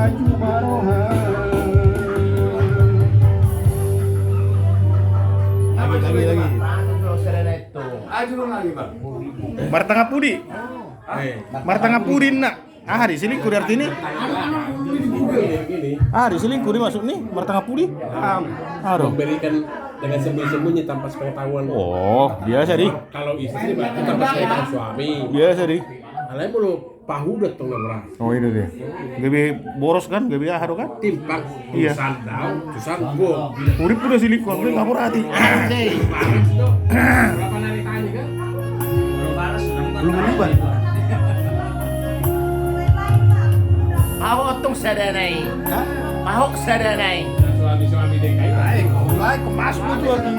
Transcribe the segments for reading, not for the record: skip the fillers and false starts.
laju barohan. Lagi. Ajuran lagi, Bang. Martanga pudi. Martanga pudi nak. Ah, di sini kuri arti ini. Ah, di sini kuri masuk nih, martanga pudi. Aduh. Memberikan dengan sembunyi-sembunyi tanpa sepengetahuan. Oh, biasa di. Kalau istri berarti tanpa sepengetahuan suami. Biasa di. Alai mulu pahudat tuh ngeberas. Oh, itu dia. Gabi boros kan, gabi aharo kan? Timpak, Iya. sandal, tusan gua. Urip udah silikon, gue nggak hati. Berapa nari tanya kan? Belum berubah. Pahok tong sadanay. Pahok sadanay. Suami-suami DKI. Mulai kemas butuh lagi.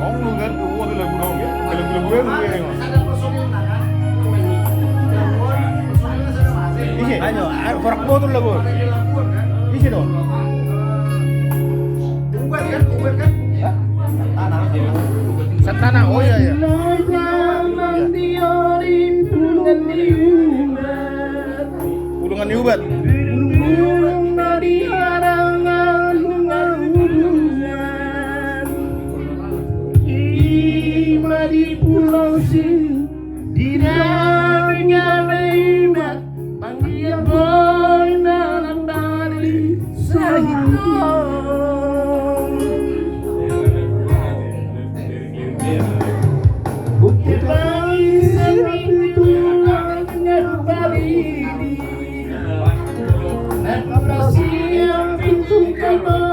Oh, lu kan, gua ada lagu dong ya. Lagu gue nih. Isi, ayo, korak motor lagu. Isi dong. Santana, oh iya iya. Pulungan diubat. Di pulau sini di dalamnya lebat panggil boy dalam dari sayang bukit langit itu langitnya kembali dan kau yang pintu kau